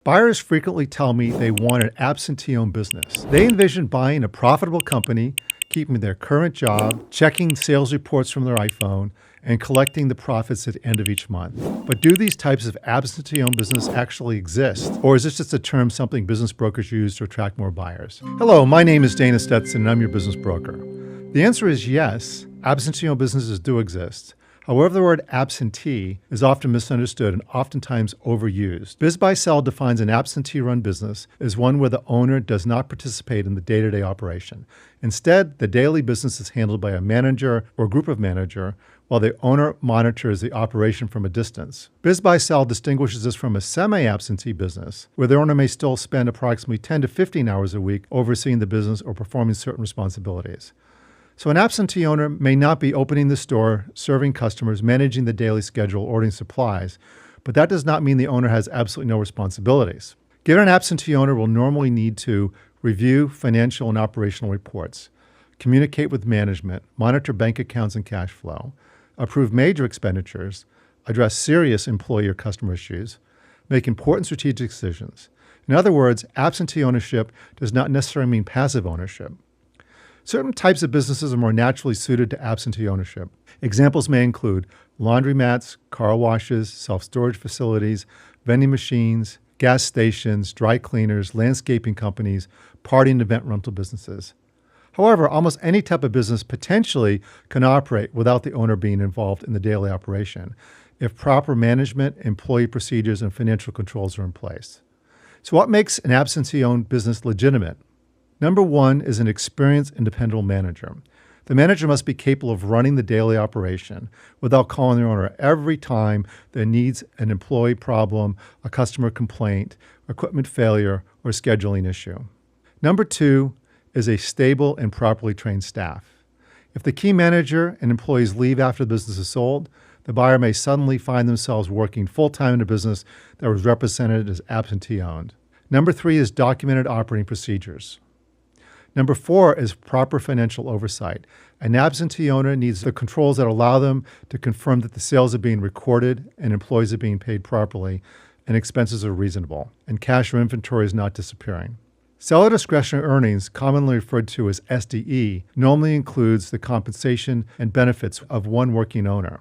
Buyers frequently tell me they want an absentee-owned business. They envision buying a profitable company, keeping their current job, checking sales reports from their iPhone, and collecting the profits at the end of each month. But do these types of absentee-owned business actually exist? Or is this just a term something business brokers use to attract more buyers? Hello, my name is Dana Stetson, and I'm your business broker. The answer is yes, absentee-owned businesses do exist. However, the word absentee is often misunderstood and oftentimes overused. BizBuySell defines an absentee-run business as one where the owner does not participate in the day-to-day operation. Instead, the daily business is handled by a manager or group of manager, while the owner monitors the operation from a distance. BizBuySell distinguishes this from a semi-absentee business, where the owner may still spend approximately 10 to 15 hours a week overseeing the business or performing certain responsibilities. So an absentee owner may not be opening the store, serving customers, managing the daily schedule, ordering supplies, but that does not mean the owner has absolutely no responsibilities. Given an absentee owner will normally need to review financial and operational reports, communicate with management, monitor bank accounts and cash flow, approve major expenditures, address serious employee or customer issues, make important strategic decisions. In other words, absentee ownership does not necessarily mean passive ownership. Certain types of businesses are more naturally suited to absentee ownership. Examples may include laundromats, car washes, self-storage facilities, vending machines, gas stations, dry cleaners, landscaping companies, party and event rental businesses. However, almost any type of business potentially can operate without the owner being involved in the daily operation if proper management, employee procedures, and financial controls are in place. So what makes an absentee-owned business legitimate? Number one is an experienced and dependable manager. The manager must be capable of running the daily operation without calling the owner every time there needs an employee problem, a customer complaint, equipment failure, or scheduling issue. Number two is a stable and properly trained staff. If the key manager and employees leave after the business is sold, the buyer may suddenly find themselves working full-time in a business that was represented as absentee-owned. Number three is documented operating procedures. Number four is proper financial oversight. An absentee owner needs the controls that allow them to confirm that the sales are being recorded and employees are being paid properly and expenses are reasonable and cash or inventory is not disappearing. Seller discretionary earnings, commonly referred to as SDE, normally includes the compensation and benefits of one working owner.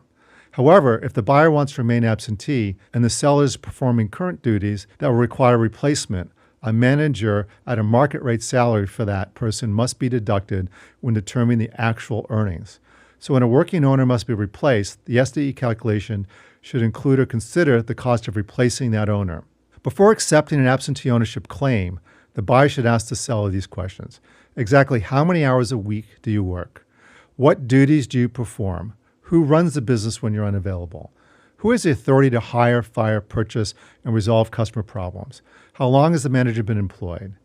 However, if the buyer wants to remain absentee and the seller is performing current duties that will require replacement, a manager at a market rate salary for that person must be deducted when determining the actual earnings. So when a working owner must be replaced, the SDE calculation should include or consider the cost of replacing that owner. Before accepting an absentee ownership claim, the buyer should ask the seller these questions. Exactly how many hours a week do you work? What duties do you perform? Who runs the business when you're unavailable? Who has the authority to hire, fire, purchase, and resolve customer problems? How long has the manager been employed?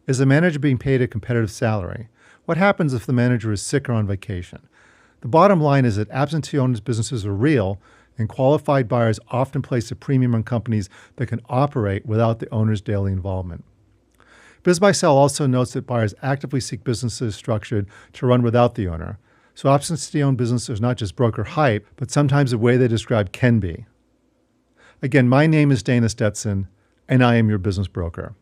Is the manager being paid a competitive salary? What happens if the manager is sick or on vacation? The bottom line is that absentee-owned businesses are real, and qualified buyers often place a premium on companies that can operate without the owner's daily involvement. BizBuySell also notes that buyers actively seek businesses structured to run without the owner. So absentee-owned business is not just broker hype, but sometimes the way they describe can be. Again, my name is Dana Stetson, and I am your business broker.